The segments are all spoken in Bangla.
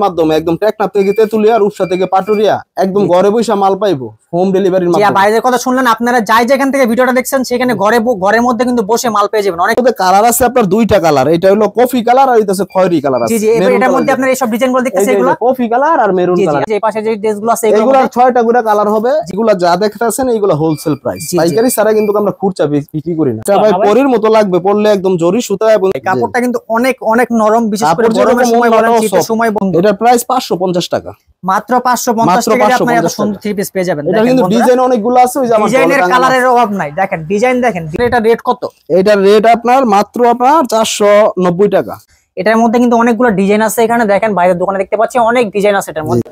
মাধ্যমে একদম টেকনাফ থেকে তেতুলিয়া, রূপসা থেকে পাটুরিয়া একদম ঘরে বসে মাল পাইবো হোম ডেলিভারির মাধ্যমে। ভাইদের কথা শুনলেন আপনারা, যাই যেখান থেকে ভিডিওটা দেখছেন সেখানে ঘরের মধ্যে কিন্তু বসে মাল পেয়ে যাবেন। অনেক কালার আছে আপনার, দুইটা কালার, এটা হলো কফি কালার আর এটা হচ্ছে খয়েরি কালার আছে। জি জি, এটার মধ্যে আপনারা এই সব ডিজাইনগুলো দেখতেছেন, এগুলো কফি কালার আর মেরুন কালার। এই পাশে যে ড্রেসগুলো আছে এগুলো 6টা করে কালার হবে। যেগুলো যা দেখতেছেন এগুলো হোলসেল প্রাইস, পাইকারি ছাড়া কিন্তু আমরা খুচরা বিক্রি করি না। ভাই পরির মতো লাগবে, পরলে একদম জরি সুতা এবং কাপড়টা কিন্তু অনেক অনেক নরম, বিশেষ করে গরমের সময় বলেন শীতের সময় বন্ধু। এটা প্রাইস 550 টাকা, মাত্র 550 টাকায় আপনি এত সুন্দর থ্রি পিস পেয়ে যাবেন। এটা কিন্তু ডিজাইন অনেকগুলো আছে, ওই যে আমার ডিজাইনের কালারের অভাব নাই। দেখেন ডিজাইন দেখেন। এটা রেট কত? এটার রেট আপনার মাত্র 490 টাকা। এটার মধ্যে কিন্তু অনেকগুলো ডিজাইন আছে। এখানে দেখেন বাইরের দোকানে দেখতে পাচ্ছি অনেক ডিজাইন আছে এটার মধ্যে।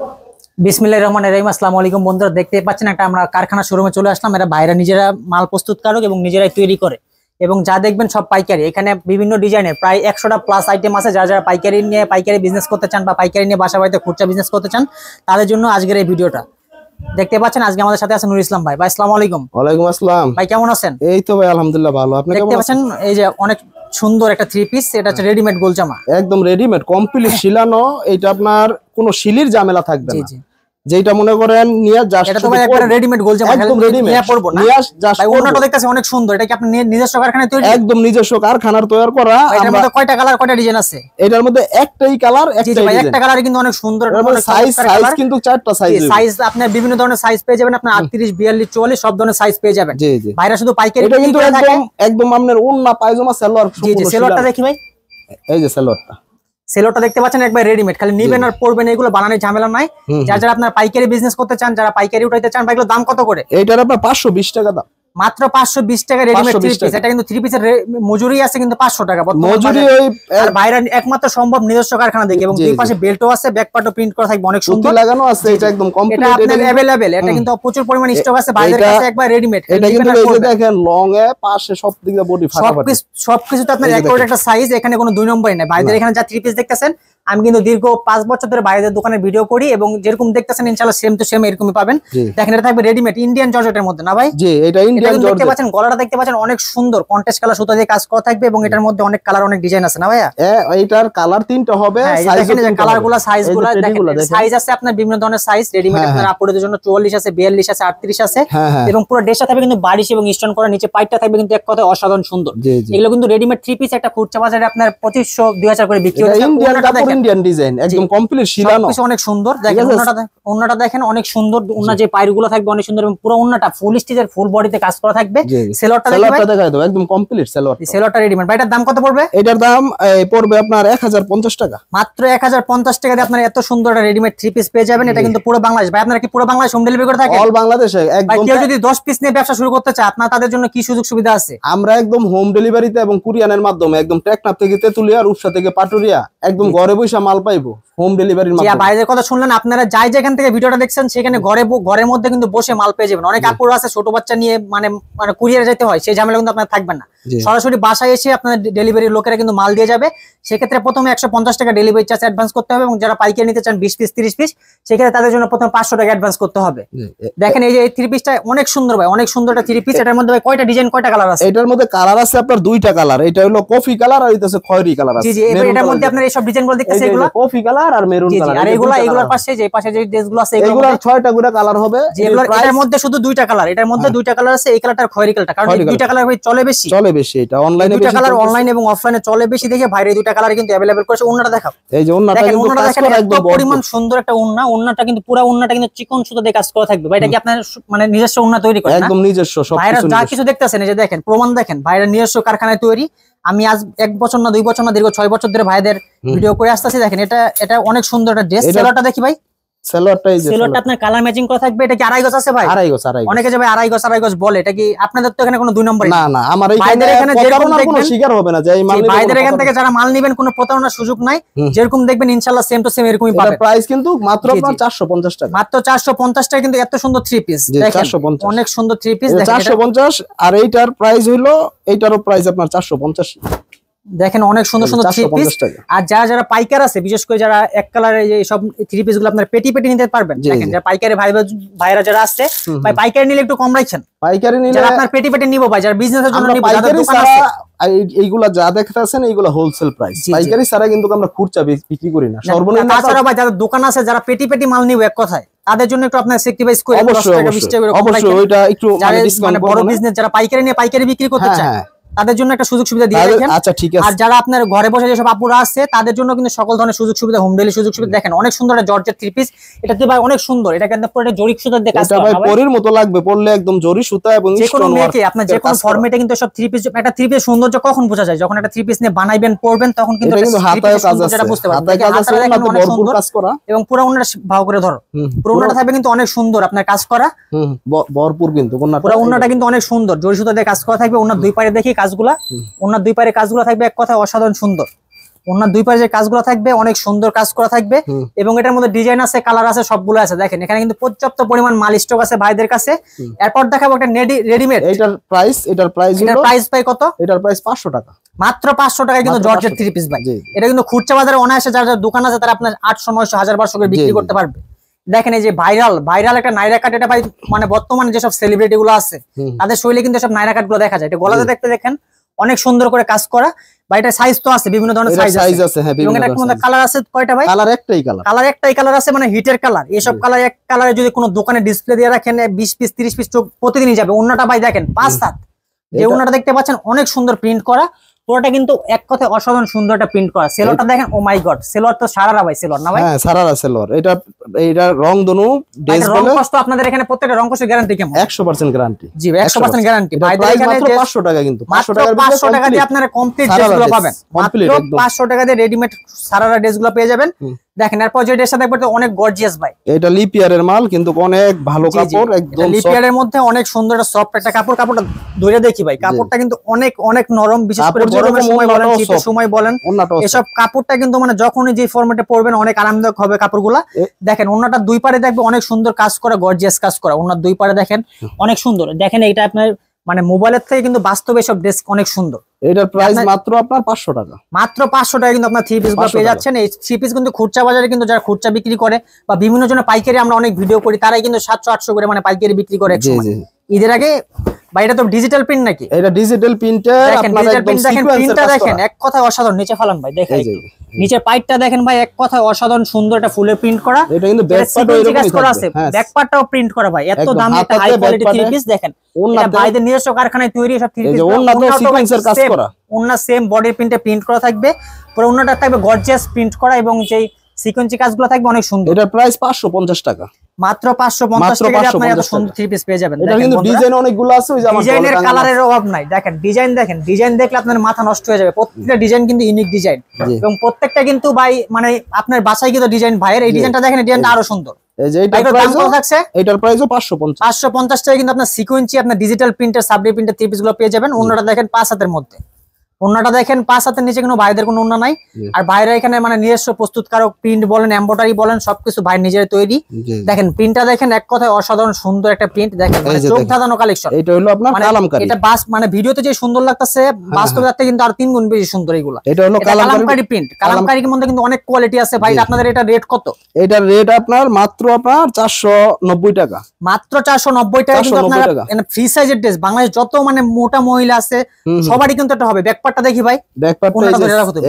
বিসমিল্লাহির রহমানির রহিম। আসসালামু আলাইকুম বন্ধুরা, দেখতে পাচ্ছেন একটা আমরা কারখানা শোরুমে চলে আসলাম। এরা বাইরে নিজেরা মাল প্রস্তুতকারক এবং নিজেরাই তৈরি করে, এবং যা দেখবেন সব পাইকারি। এখানে বিভিন্ন ডিজাইনের প্রায় 100টা প্লাস আইটেম আছে। যারা পাইকারি নিয়ে বিজনেস করতে চান বা পাইকারি নিয়ে বাসা বাড়িতে খুচরা বিজনেস করতে চান, তাদের জন্য আজকের এই ভিডিওটা। দেখতে পাচ্ছেন আজকে আমাদের সাথে আছে নুর ইসলাম ভাই। ভাই আসসালামু আলাইকুম। ওয়ালাইকুম আসসালাম ভাই, কেমন আছেন? এই তো ভাই আলহামদুলিল্লাহ ভালো। আপনি কেমন আছেন? দেখতে পাচ্ছেন এই যে অনেক সুন্দর একটা থ্রি পিস, এটা হচ্ছে রেডিমেড গোল জামা, একদম রেডিমেড কমপ্লিট শিলানো। এটা আপনার কোনো শিলির ঝামেলা থাকবে না। যেটা মনে করেন নিয়ে জাস্ট, এটা তো ভাই একবারে রেডিমেড গোল জামা, একদম রেডিমেড নিয়ে পরবো না। ভাই ওনাটা দেখতেছেন অনেক সুন্দর। এটা কি আপনি নিজস্ব কারখানায় তৈরি? একদম নিজস্ব কারখানার তৈরি করা। এটার মধ্যে কয়টা কালার, কয়টা ডিজাইন আছে? এটার মধ্যে একটাই কালার, একটাই ডিজাইন। একটা কালারে কিন্তু অনেক সুন্দর। সাইজ কিন্তু 4টা সাইজ আপনি বিভিন্ন ধরনের সাইজ পেয়ে যাবেন। আপনি 38, 42, 44 সব ধরনের সাইজ পেয়ে যাবেন। জি জি, বাইরে শুধু পাইকারি। এটা কিন্তু একদম আপনার ওন্না পায়জামা সালোয়ার। জি জি, সালোয়ারটা দেখি ভাই। এই যে সালোয়ারটা, সেলোটা দেখতে পাচ্ছেন একবার রেডিমেড, খালি নিবেন আর পরবেন, এগুলো বানানোর ঝামেলা নাই। যারা আপনারা পাইকারি বিজনেস করতে চান, যারা পাইকারি উঠাইতে চান, এগুলো দাম কত করে? এইটার আপনার 520 টাকা দাম, মাত্র 520 টাকা রেডিমেড থ্রি পিস। এটা কিন্তু থ্রি পিসের মজুরি আছে কিন্তু 500 টাকা মজুরি। ওই আর বাইরে একমাত্র সম্ভব নিজস্ব কারখানা দেখে, এবং দুই পাশে বেল্টও আছে, ব্যাক পার্টও প্রিন্ট করা থাকবে, অনেক সুন্দর লাগানো আছে। এটা একদম কমপ্লিট, এটা আপনাদের अवेलेबल। এটা কিন্তু প্রচুর পরিমাণ স্টক আছে বাইরের কাছে, একবার রেডিমেড। এটা কিন্তু এই যে দেখেন লং এ পাশে সব দিকে বডি ফাটাফাটি, সবকিছুতে আপনার একটা সাইজ। এখানে কোনো দুই নম্বরই নাই। বাইরের এখানে যা থ্রি পিস দেখতেছেন, আমি কিন্তু দীর্ঘ 5 বছর ধরে বাইরের দোকানে ভিডিও করি, এবং যেরকম দেখতেছেন ইনশাআল্লাহ সেম টু সেম এরকমই পাবেন। দেখেন এটা থাকবে রেডিমেড ইন্ডিয়ান জর্জেটের মধ্যে না ভাই? জি, এটা ইন্ডিয়ান জর্জেট। দেখতে পাচ্ছেন গলাটা দেখতে পাচ্ছেন অনেক সুন্দর কন্ট্রাস্ট কালার সুতা দিয়ে কাজ করা থাকবে, এবং এটার মধ্যে অনেক কালার, অনেক ডিজাইন আছে না ভাইয়া? এইটার কালার 3টা হবে। দেখেন যে কালারগুলো, সাইজগুলো দেখেন। সাইজ আছে আপনার বিভিন্ন ধরনের সাইজ রেডিমেড। আপনার আপুদের জন্য 44 আছে, 42 আছে, 38 আছে, এবং পুরো ড্রেসটা থাকবে কিন্তু বারিশ এবং স্টোন করা। নিচে পাইটটা থাকবে কিন্তু এক কথায় অসাধারণ সুন্দর। এগুলো কিন্তু রেডিমেড থ্রি পিস একটা খুচরা বাজারে আপনার 2500, 2000 করে বিক্রি হচ্ছে। ইন্ডিয়ান কাপড়, ইন্ডিয়ান ডিজাইন, একদম কমপ্লিট শিলানো, কিছু অনেক সুন্দর। দেখেন ওন্নাটা দেখেন অনেক সুন্দর। ওন্না যে পাইরগুলো থাকবে অনেক সুন্দর, এবং পুরো ওন্নাটা ফুল স্টিচের ফুল বডিতে কাজ করা থাকবে। সেলরটা দেখাই দাও, একদম কমপ্লিট সেলর। সেলরটা রেডিমেড। ভাই এটার দাম কত পড়বে? এটার দাম পড়বে আপনার 1050 টাকা, মাত্র 1050 টাকা দিয়ে আপনারা এত সুন্দর একটা রেডিমেড থ্রি পিস পেয়ে যাবেন। এটা কিন্তু পুরো বাংলাদেশ। ভাই আপনারা কি পুরো বাংলাদেশ হোম ডেলিভারি করে থাকেন? অল বাংলাদেশে একদম। কেউ যদি 10 পিস নিয়ে ব্যবসা শুরু করতে চায়, আপনারা তাদের জন্য কি সুযোগ সুবিধা আছে? আমরা একদম হোম ডেলিভারিতে এবং কুরিয়ারের মাধ্যমে একদম টেকনাফ থেকে তেতুলিয়া, রূপসা থেকে পাটুরিয়া একদম ঘরে বসে মাল পাইবো হোম ডেলিভারির মাধ্যমে। বাইরের কথা শুনলেন আপনারা, যাই যেখান থেকে ভিডিওটা দেখছেন সেখানে ঘরের মধ্যে কিন্তু বসে মাল পেয়ে যাবেন। অনেক আপুরা আছে ছোট বাচ্চা নিয়ে মানে কুরিয়ারে যেতে হয়, সেই ঝামেলা কিন্তু আপনার থাকবে না। সরাসরি বাসায় এসে আপনার ডেলিভারি লোকেরা কিন্তু মাল দিয়ে যাবে। সেক্ষেত্রে প্রথমে 150 টাকা ডেলিভারি চার্জ অ্যাডভান্স করতে হবে, এবং যারা পাইকারি নিতে চান 20 পিস 30 পিস, সেক্ষেত্রে তাদের জন্য প্রথমে 500 টাকা অ্যাডভান্স করতে হবে। দেখেন এই যে এই থ্রি পিসটা অনেক সুন্দর ভাই, অনেক সুন্দর একটা থ্রি পিস। এটার মধ্যে ভাই কয়টা ডিজাইন, কয়টা কালার আছে? এটার মধ্যে কালার আছে আপনার 2টা কালার। এটা হলো কফি কালার আর এটা হচ্ছে খয়েরি কালার আছে। জি জি, এটার মধ্যে আপনারা এই সব ডিজাইনগুলো দেখতেছেন, এগুলো কফি কালার আর মেরুন কালার। আর এগুলোর পাশে যে ড্রেসগুলো আছে, এগুলো 6টা করে কালার হবে। এটার মধ্যে শুধু 2টা কালার, এটার মধ্যে 2টা কালার আছে, এই কালারটার খয়েরি কালারটা। কারণ এই 2টা কালার ভাই চলে বেশি। এটা অনলাইনে 2টা কালার অনলাইন এবং অফলাইনে চলে বেশি দেখে ভাইরে 2টা কালার কিন্তু अवेलेबल করেছে। ওন্নাটা দেখাও। এই যে ওন্নাটা কিন্তু কাজ করা একদম পরিমাণ সুন্দর একটা ওন্না। ওন্নাটা কিন্তু পুরো ওন্নাটা কিন্তু চিকন সুতা দিয়ে কাজ করা থাকবে। ভাই এটা কি আপনার মানে নিজস্ব ওন্না তৈরি করেন? একদম নিজস্ব সব। ভাইরা যা কিছু দেখতেছেন এই যে দেখেন, প্রমাণ দেখেন, ভাইরা নিজস্ব কারখানায় তৈরি। আমি আজ 1 বছর না 2 বছর না দীর্ঘ 6 বছর ধরে ভাইদের ভিডিও করে আসতেছি। দেখেন এটা অনেক সুন্দর একটা ড্রেস। সেলরটা দেখি ভাই। সেলরটা আপনার কালার ম্যাচিং করা থাকবে। এটা কি আড়াই গজ আছে ভাই? আড়াই গজ। অনেকে যাবে আড়াই গজ বলে। এটা কি আপনাদের তো এখানে কোনো দুই নম্বর? না না, আমার এখানে কোনো শিকার হবে না যে এই মাল নিবেন। ভাইদের এখান থেকে যারা মাল নেবেন কোনো প্রতারণার সুযোগ নাই। যেরকম দেখবেন ইনশাআল্লাহ সেম টু সেম এরকমই পাবেন। প্রাইস কিন্তু মাত্র আপনার 450 টাকা। মাত্র 450 টাকা কিন্তু এত সুন্দর থ্রি পিস। দেখেন অনেক সুন্দর থ্রি পিস। 450 আর এইটার প্রাইস হলো, এইটারও প্রাইস আপনার 450। দেখেন অনেক সুন্দর সুন্দর থ্রি পিস। 450 টাকা। আর যারা যারা পাইকার আছে, বিশেষ করে যারা এক কালারের এই সব থ্রি পিস গুলো আপনারা পেটি পেটি নিতে পারবেন। দেখেন যারা পাইকারি ভাইরা যারা আছে, ভাই পাইকারি নিলে একটু কম রাখছেন। পাইকারি নিলে যারা আপনার পেটি পেটি নিব ভাই, যারা বিজনেসের জন্য নিব, যাদের দোকান আছে, এইগুলা যা দেখতেছেন এইগুলা হোলসেল প্রাইস। পাইকারি ছাড়া কিন্তু আমরা খুচরা বিক্রি করি না। সর্বনিম্ন তাছাড়া ভাই যাদের দোকান আছে, যারা পেটি পেটি মাল নিব এক কথায়, তাদের জন্য একটু আপনার সেক্টিভাইজ করে 10 টাকা 20 টাকা করে অবশ্যই ওইটা একটু মানে বড় বিজনেস যারা পাইকারি নিয়ে পাইকারি বিক্রি করতে চায় তাদের জন্য একটা সুযোগ সুবিধা দিয়ে রাখেন। আচ্ছা ঠিক আছে। আর যারা আপনার ঘরে বসে যেসব আপুরা আছে তাদের জন্য কিন্তু সকল ধরনের সুযোগ সুবিধা, হোম ডেলিভারি সুযোগ সুবিধা। দেখেন অনেক সুন্দর একটা জর্জেট থ্রি পিস, এটাতে ভাই অনেক সুন্দর। এটা কিন্তু পুরো জরি সুতা দিয়ে কাজ করা, ভাই পরির মতো লাগবে, পরলে একদম জরি সুতা এবং যে কোনো মেয়েকে আপনার যে কোনো ফরম্যাটে কিন্তু সব থ্রি পিস, একটা থ্রি পিস সৌন্দর্য কখন বোঝা যায়? যখন একটা থ্রি পিস নিয়ে বানাইবেন পরবেন তখন কিন্তু হাতায় কাজ আছে, যেটা বুঝতে পারবেন। হাতায় কাজ আছে, অনেক সুন্দর কাজ করা এবং পুরো ওনাটা ভাও করে ধরো, পুরো ওনাটা থাকবে কিন্তু অনেক সুন্দর আপনার কাজ করা, ভরপুর কিন্তু পুরো ওনাটা কিন্তু অনেক সুন্দর জরি সুতা দিয়ে কাজ করা থাকবে। ওনার দুই পারে দেখি কাজগুলা, ওনার দুই পারে কাজগুলো থাকবে এক কথায় অসাধারণ সুন্দর। ওনার দুই পারে যে কাজগুলো থাকবে অনেক সুন্দর কাজ করা থাকবে এবং এটার মধ্যে ডিজাইন আছে, কালার আছে, সবগুলো আছে। দেখেন এখানে কিন্তু পর্যাপ্ত পরিমাণ মাল স্টক আছে ভাইদের কাছে। এরপর দেখাবো একটা রেডিমেড। এটার প্রাইস পাই কত? এটার প্রাইস 500 টাকা, মাত্র 500 টাকায় কিন্তু জর্জেট থ্রি পিস ভাই। এটা কিন্তু খুচরা বাজারে অনায়াসে যারা দোকান আছে তারা আপনার 800 900 1000 করে বিক্রি করতে পারবে। দেখেন এই যে ভাইরাল একটা নাইরা কাট, এটা ভাই মানে বর্তমানে যেসব সেলিব্রিটি গুলো আছে তাদের শৈলী কিন্তু সব নাইরা কাট গুলো দেখা যায়। এটা গলাতে দেখতে দেখেন অনেক সুন্দর করে কাজ করা ভাই। এটা সাইজ তো আছে, বিভিন্ন ধরনের সাইজ আছে। হ্যাঁ, এবং এটা কোন কালার আছে কয়টা ভাই? কালার একটাই কালার আছে, মানে হিটের কালার। এইসব কালার এক কালারে যদি কোনো দোকানে ডিসপ্লে দিয়ে রাখেন 20 পিস 30 পিস প্রতিদিনই যাবে। ওন্নাটা ভাই দেখেন 5/7, যে ওন্নাটা দেখতে পাচ্ছেন অনেক সুন্দর প্রিন্ট করা, পুরোটা কিন্তু এক কথায় অসাধারণ সুন্দর একটা প্রিন্ট করা। সেলোয়ারটা দেখেন, ও মাই গড, সেলোয়ার তো সারারা ভাই, সেলোয়ার না ভাই? হ্যাঁ সারারা সেলোয়ার। এটা রং দনু ড্রেস রং কষ্ট আপনাদের এখানে প্রত্যেকটা রং কষ্টের গ্যারান্টি কেমন? 100% গ্যারান্টি। জি 100% গ্যারান্টি। ভাইদের এখানে মাত্র 500 টাকা, কিন্তু 500 টাকা দিয়ে আপনারা কমপ্লিট ড্রেসগুলো পাবেন। মাত্র 500 টাকা দিয়ে রেডিমেড সারারা ড্রেসগুলো পেয়ে যাবেন। দেখেন এরপর যে ড্রেসটা দেখবেন অনেক গর্জিয়াস ভাই। এটা লিপিয়ারের মাল, কিন্তু অনেক ভালো কাপড়, একদম লিপিয়ারের মধ্যে অনেক সুন্দর একটা সফট একটা কাপড়। কাপড়টা ধরে দেখি ভাই, কাপড়টা কিন্তু অনেক অনেক নরম, বিশেষ করে গরমের সময় বলেন, শীতের সময় বলেন, এসব কাপড়টা কিন্তু মানে যখনই যে ফরম্যাটে পরবেন অনেক আরামদায়ক হবে কাপড়গুলা। দেখেন ওন্নাটা দুই পারে দেখবে অনেক সুন্দর কাজ করা, গর্জিয়াস কাজ করা। ওন্নার দুই পারে দেখেন অনেক সুন্দর। দেখেন এটা আপনার মানে মোবাইলের থেকে কিন্তু বাস্তবে সব ড্রেস অনেক সুন্দর। এটার প্রাইস মাত্র আপনার 500 টাকা। মাত্র 500 টাকা কিন্তু আপনার থ্রি পিস গুলো পেয়ে যাচ্ছেন। এই থ্রি পিস কিন্তু খুচরা বাজারে কিন্তু যারা খুচরা বিক্রি করে বা বিভিন্ন জনের পাইকারি আমরা অনেক ভিডিও করি, তারাই কিন্তু 700 800 করে মানে পাইকারি বিক্রি করে একসময়। ঈদের আগে ভাই এটা তো ডিজিটাল প্রিন্ট নাকি? এটা ডিজিটাল প্রিন্টার, আপনারা একদম প্রিন্টটা দেখেন এক কথায় অসাধারণ। নিচে ফেলান ভাই, দেখেন নিচের পাইপটা দেখেন ভাই, এক কথায় অসাধারণ সুন্দর একটা ফুলের প্রিন্ট করা। এটা কিন্তু ব্যাক পার্টও এরকমই করা আছে, ব্যাক পার্টটাও প্রিন্ট করা ভাই। এত দামি একটা হাই কোয়ালিটি থ্রি পিস দেখেন, এটা ভাইদের নিজস্ব কারখানায় তৈরি সব থ্রি পিস। ওন্নাটা সিকোয়েন্সের কাজ করা, ওন্না সেম বডি প্রিন্টে প্রিন্ট করা থাকবে, পুরো ওন্নাটা থাকবে গর্জিয়াস প্রিন্ট করা এবং যেই সিকোয়েন্সি কাজগুলো থাকবে অনেক সুন্দর। এটার প্রাইস 550 টাকা, মাত্র 550 টাকা দিয়ে আপনারা এত সুন্দর থ্রি পিস পেয়ে যাবেন। এটা কিন্তু ডিজাইন অনেকগুলো আছে, ওই যে আমার ডিজাইনের কালারের অভাব নাই। দেখেন ডিজাইন দেখলে আপনার মাথা নষ্ট হয়ে যাবে। প্রত্যেকটা ডিজাইন কিন্তু ইউনিক ডিজাইন এবং প্রত্যেকটা কিন্তু ভাই মানে আপনার বাসায় কিন্তু ডিজাইন ভাইয়ের এই ডিজাইনটা দেখেন, ডিজাইনটা আরো সুন্দর। এই যে এটার প্রাইসও 550 টাকা কিন্তু আপনার সিকোয়েন্সি আপনার digital printer Sabri printer three piece গুলো পেয়ে যাবেন। ওন্নাটা দেখেন 5 হাতের মধ্যে, ওন্নাটা দেখেন 5 হাতের নিচে কোনো ভাইদের কোনো ওন্না নাই। আর ভাইরা এখানে মানে নিজস্ব প্রস্তুতকারক, প্রিন্ট বলেন এমব্রয়ডারি বলেন সবকিছু ভাই নিজের তৈরি। দেখেন প্রিন্টটা দেখেন এক কথায় অসাধারণ সুন্দর একটা প্রিন্ট। দেখেন চোখ ধাঁধানো কালেকশন। এটা হলো আপনার কালামকারী। এটা মানে ভিডিওতে যে সুন্দর লাগতেছে বাস্তবে তার থেকে কিন্তু আর 3 গুণ বেশি সুন্দর এগুলো। এটা হলো কালামকারী প্রিন্ট। কালামকারীর মধ্যে কিন্তু অনেক কোয়ালিটি আছে ভাই। আপনাদের এটা রেট কত? এটার রেট আপনার মাত্র 490 টাকা। মাত্র 490 টাকা কিন্তু আপনারা ফ্রি সাইজের ড্রেস বাংলাদেশ যত মানে মোটা মহিলা আছে সবারই কিন্তু এটা হবে। ব্যাকপার্টটা দেখি ভাই,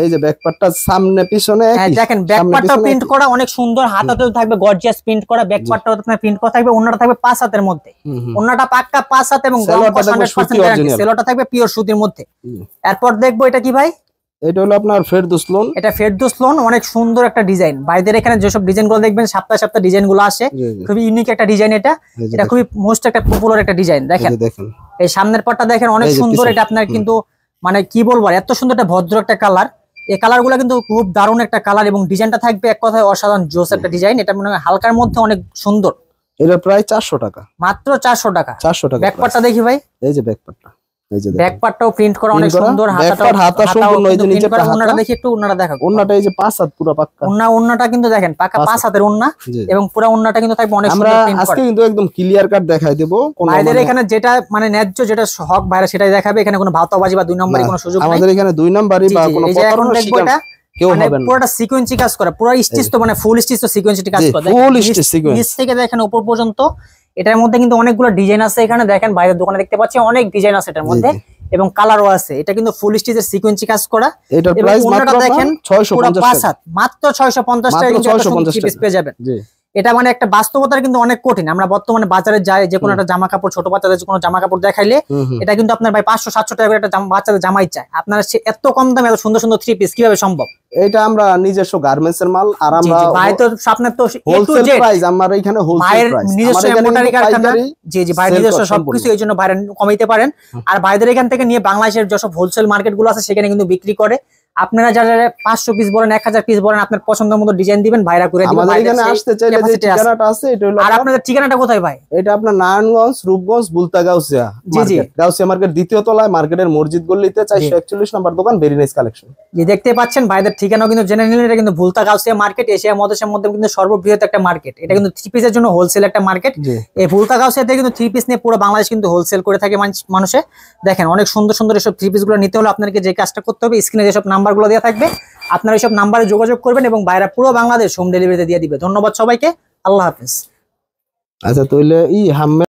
এই যে ব্যাকপার্টটা সামনে পিছনে একই। দেখেন ব্যাকপার্টটা প্রিন্ট করা অনেক সুন্দর, হাতাতেও থাকবে গর্জিয়াস প্রিন্ট করা, ব্যাকপার্টটাও আপনার প্রিন্ট করা থাকবে। ওন্নাটা থাকবে 5 হাতের মধ্যে, ওন্নাটা পাক্কা 5 হাত এবং সেলোটা থাকবে পিওর সুতির মধ্যে। এরপর দেখবো এটা কি ভাই? এটা হলো আপনার ফেরদৌস লোন। এটা ফেরদৌস লোন, অনেক সুন্দর একটা ডিজাইন। ভাইদের এখানে যেসব ডিজাইন গুলো দেখবেন সপ্তাহে সপ্তাহে ডিজাইন গুলো আসে, খুবই ইউনিক একটা ডিজাইন। এটা খুবই মোস্ট একটা পপুলার একটা ডিজাইন। দেখেন এই সামনের পাটটা দেখেন অনেক সুন্দর। এটা আপনার কিন্তু মানে কি বলবো, এত সুন্দর একটা ভদ্র একটা কালার। এই কালার গুলা কিন্তু খুব দারুণ একটা কালার এবং ডিজাইনটা থাকবে এক কথায় অসাধারণ জোস একটা ডিজাইন। এটা মনে হয় হালকার মধ্যে অনেক সুন্দর। এটা প্রায় 400 টাকা, মাত্র 400 টাকা। 400 টাকা। ব্যাকপার্টটা দেখি ভাই, এই যে ব্যাকপার্টটা এই যে ব্যাক পার্টটাও প্রিন্ট করা অনেক Print করা, সুন্দর, back part হাতা সম্পূর্ণ এই যে নিচে করা। ওন্নাটা দেখি একটু, ওন্নাটা দেখাও। ওন্নাটা এই যে 5 হাত পুরো পাক্কা। ওন্নাটা কিন্তু দেখেন পাকা 5 হাতের ওন্না, জি। এবং পুরো ওন্নাটা কিন্তু থাকবে অনেক আমরা সুন্দর প্রিন্ট আজকে করা। কিন্তু একদম ক্লিয়ার কাট দেখাই দেব। ভাইদের এখানে যেটা মানে ন্যায্য, যেটা হক ভাইরা সেটাই দেখাবে। এখানে কোনো ভাওতাবাজি বা দুই নম্বরই কোনো সুযোগ নাই। আমাদের এখানে 2 নাম্বারই বা কোনো এই যে এখন প্রতারণার দেখবো শিকার এটা কেউ মানে হবেন না। পুরোটা সিকোয়েন্সি কাজ করা, পুরো স্টিচ তো মানে ফুল স্টিচ তো সিকোয়েন্সি কাজ জি, করা। full দেখেন, stitch sequence। নিচ থেকে দেখেন উপর পর্যন্ত। এটার মধ্যে কিন্তু অনেকগুলো ডিজাইন আছে। এখানে দেখেন বাইরের দোকানে দেখতে পাচ্ছি অনেক ডিজাইন আছে এটার মধ্যে, এবং কালারও আছে। এটা কিন্তু ফুল স্টিচের সিকোয়েন্সি কাজ করা। এটার এবং প্রাইস ওন্নাটা মাত্র দেখেন 650 পুরো 5 টাকা। হাত, মাত্র 650 টাকা কিন্তু একটা সুন্দর 650 থ্রি পিস পেয়ে যাবেন। জি। এটা মানে একটা বাস্তবতার কিন্তু অনেক কঠিন। আমরা বর্তমানে বাজারে যাই, যে কোনো একটা জামা কাপড়, ছোট বাচ্চাদের যে কোনো জামা কাপড় দেখাইলে এটা কিন্তু আপনার ভাই 500-700 টাকা করে একটা বাচ্চাদের জামাই চায়। আপনার এত কম দামে এত সুন্দর সুন্দর থ্রি পিস কিভাবে সম্ভব? এটা আমরা নিজস্ব গার্মেন্টস এর মাল, আর আমরা ভাই তো আপনার তো A to wholesale Z price, আমার এখানে হোলসেল ভাইয়ের প্রাইস, নিজস্ব এমব্রয়ডারি কারখানা। জি জি, ভাই নিজস্ব সবকিছু, এই জন্য ভাইরা কমাইতে পারেন। আর ভাইদের এখান থেকে নিয়ে বাংলাদেশের যেসব হোলসেল মার্কেট গুলো আছে সেখানে কিন্তু বিক্রি করে। আপনারা যারা 500 পিস বলেন, 1000 পিস বলেন, আপনার পছন্দের মতো ডিজাইন দিবেন, ভাইরা করে দিবেন। আমাদের এখানে আসতে চাইলে যে ঠিকানাটা আছে এটা হলো, আর আপনাদের ঠিকানাটা কোথায় ভাই? এটা আপনার নারায়ণগঞ্জ, রূপগঞ্জ, বুলতা গাউসিয়া মার্কেট। গাউসিয়া মার্কেট দ্বিতীয় তলায় মার্কেটের মসজিদ গলিতে 441 নম্বর দোকান, ভেরি নাইস কালেকশন। যে দেখতে পাচ্ছেন ভাইদের ঠিকানাও কিন্তু জেনে নিলেন। এটা কিন্তু বুলতা গাউসিয়া মার্কেট, এশিয়া মহাদেশের মধ্যে কিন্তু সর্ববৃহৎ একটা মার্কেট। এটা কিন্তু থ্রি পিসের জন্য হোলসেল একটা মার্কেট। এই বুলতা গাউসিয়াতে কিন্তু থ্রি পিস নিয়ে পুরো বাংলাদেশ কিন্তু হোলসেল করে থাকে মানুষে। দেখেন অনেক সুন্দর সুন্দর এসব থ্রি পিস গুলো নিতে হলে আপনাকে যে কাজটা করতে হবে, স্ক্রিনে যেসব নাম্বার গুলো দেওয়া থাকবে আপনারা এইসব নাম্বারে যোগাযোগ করবেন, এবং বাইরে পুরো বাংলাদেশ হোম ডেলিভারিতে দিয়ে দিবে। ধন্যবাদ সবাইকে, আল্লাহ হাফেজ। আচ্ছা, তাহলে হাম্মে